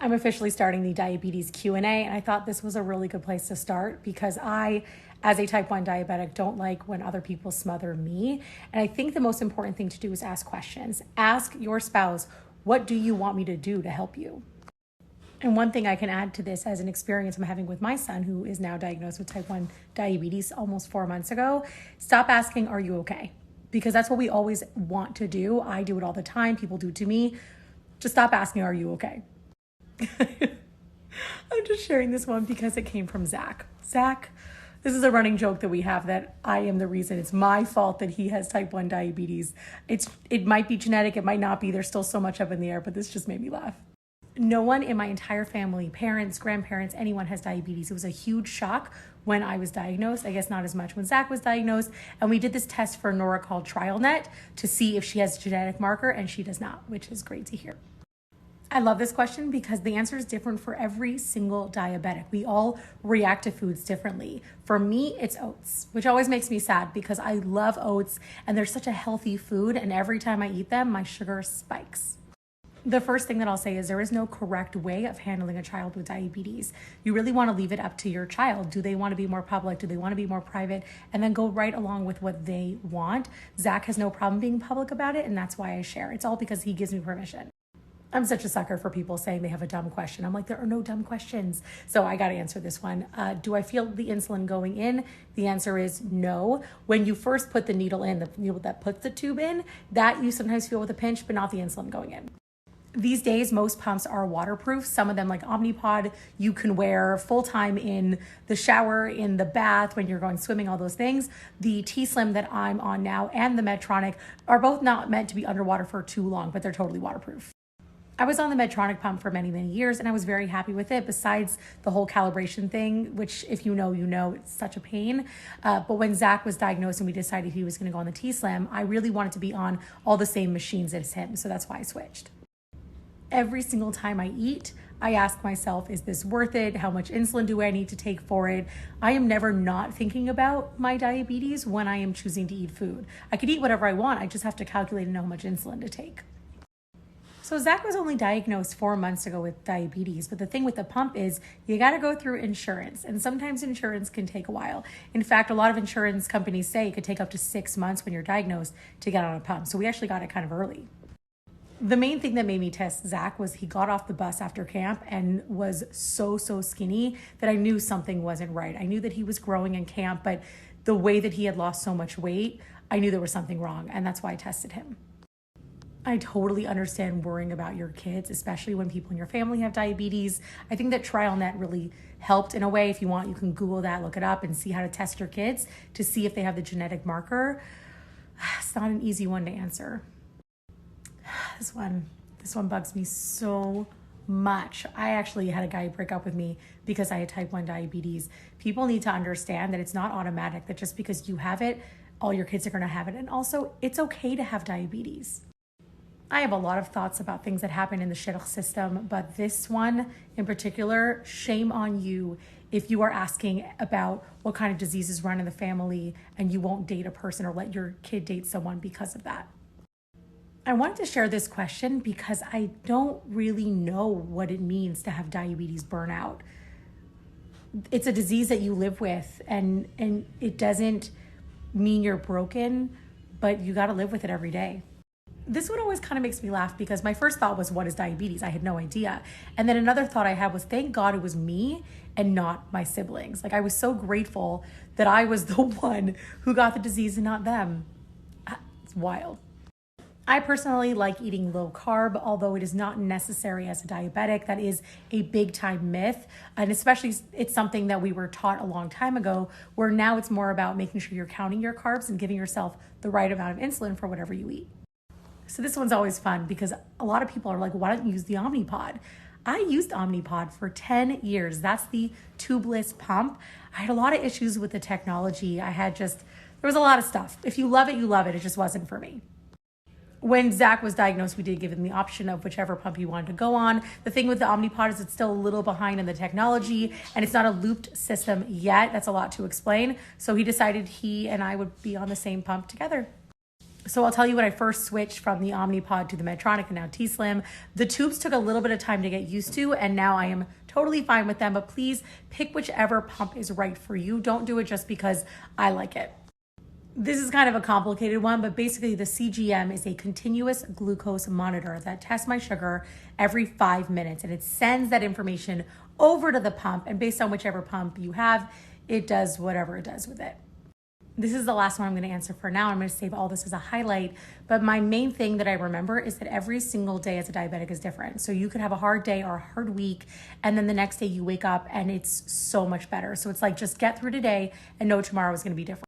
I'm officially starting the diabetes Q&A, and I thought this was a really good place to start because I, as a type 1 diabetic, don't like when other people smother me. And I think the most important thing to do is ask questions. Ask your spouse, what do you want me to do to help you? And one thing I can add to this as an experience I'm having with my son, who is now diagnosed with type 1 diabetes almost 4 months ago, stop asking, are you okay? Because that's what we always want to do. I do it all the time. People do it to me. Just stop asking, are you okay? I'm just sharing this one because it came from Zach. Zach, this is a running joke that we have that I am the reason. It's my fault that he has type 1 diabetes. It might be genetic, it might not be. There's still so much up in the air, but this just made me laugh. No one in my entire family, parents, grandparents, anyone has diabetes. It was a huge shock when I was diagnosed. I guess not as much when Zach was diagnosed. And we did this test for Nora called trialnet to see if she has a genetic marker, and she does not, which is great to hear. I love this question because the answer is different for every single diabetic. We all react to foods differently. For me, it's oats, which always makes me sad because I love oats and they're such a healthy food. And every time I eat them, my sugar spikes. The first thing that I'll say is there is no correct way of handling a child with diabetes. You really want to leave it up to your child. Do they want to be more public? Do they want to be more private? And then go right along with what they want. Zach has no problem being public about it, and that's why I share. It's all because he gives me permission. I'm such a sucker for people saying they have a dumb question. I'm like, there are no dumb questions. So I got to answer this one. Do I feel the insulin going in? The answer is no. When you first put the needle in, the needle that puts the tube in, that you sometimes feel with a pinch, but not the insulin going in. These days, most pumps are waterproof. Some of them, like Omnipod, you can wear full-time in the shower, in the bath, when you're going swimming, all those things. The T-Slim that I'm on now and the Medtronic are both not meant to be underwater for too long, but they're totally waterproof. I was on the Medtronic pump for many, many years, and I was very happy with it, besides the whole calibration thing, which if you know, it's such a pain. But when Zach was diagnosed and we decided he was going to go on the T-Slim, I really wanted to be on all the same machines as him, so that's why I switched. Every single time I eat, I ask myself, is this worth it? How much insulin do I need to take for it? I am never not thinking about my diabetes when I am choosing to eat food. I could eat whatever I want, I just have to calculate and know how much insulin to take. So Zach was only diagnosed 4 months ago with diabetes, but the thing with the pump is you got to go through insurance, and sometimes insurance can take a while. In fact, a lot of insurance companies say it could take up to 6 months when you're diagnosed to get on a pump. So we actually got it kind of early. The main thing that made me test Zach was he got off the bus after camp and was so skinny that I knew something wasn't right. I knew that he was growing in camp, but the way that he had lost so much weight, I knew there was something wrong, and that's why I tested him. I totally understand worrying about your kids, especially when people in your family have diabetes. I think that trialnet really helped in a way. If you want, you can Google that, look it up, and see how to test your kids to see if they have the genetic marker. It's not an easy one to answer. This one bugs me so much. I actually had a guy break up with me because I had type 1 diabetes. People need to understand that it's not automatic, that just because you have it, all your kids are going to have it. And also, it's okay to have diabetes. I have a lot of thoughts about things that happen in the shidduch system, but this one in particular, shame on you if you are asking about what kind of diseases run in the family and you won't date a person or let your kid date someone because of that. I wanted to share this question because I don't really know what it means to have diabetes burnout. It's a disease that you live with, and it doesn't mean you're broken, but you got to live with it every day. This one always kind of makes me laugh because my first thought was, what is diabetes? I had no idea. And then another thought I had was, thank God it was me and not my siblings. Like, I was so grateful that I was the one who got the disease and not them. It's wild. I personally like eating low carb, although it is not necessary as a diabetic. That is a big time myth. And especially it's something that we were taught a long time ago, where now it's more about making sure you're counting your carbs and giving yourself the right amount of insulin for whatever you eat. So this one's always fun because a lot of people are like, why don't you use the Omnipod? I used Omnipod for 10 years. That's the tubeless pump. I had a lot of issues with the technology. There was a lot of stuff. If you love it, you love it. It just wasn't for me. When Zach was diagnosed, we did give him the option of whichever pump he wanted to go on. The thing with the Omnipod is it's still a little behind in the technology, and it's not a looped system yet. That's a lot to explain. So he decided he and I would be on the same pump together. So I'll tell you, when I first switched from the Omnipod to the Medtronic and now T-Slim, the tubes took a little bit of time to get used to, and now I am totally fine with them. But please pick whichever pump is right for you. Don't do it just because I like it. This is kind of a complicated one, but basically the CGM is a continuous glucose monitor that tests my sugar every 5 minutes, and it sends that information over to the pump, and based on whichever pump you have, it does whatever it does with it. This is the last one I'm going to answer for now. I'm going to save all this as a highlight, but my main thing that I remember is that every single day as a diabetic is different. So you could have a hard day or a hard week, and then the next day you wake up and it's so much better. So it's like, just get through today and know tomorrow is going to be different.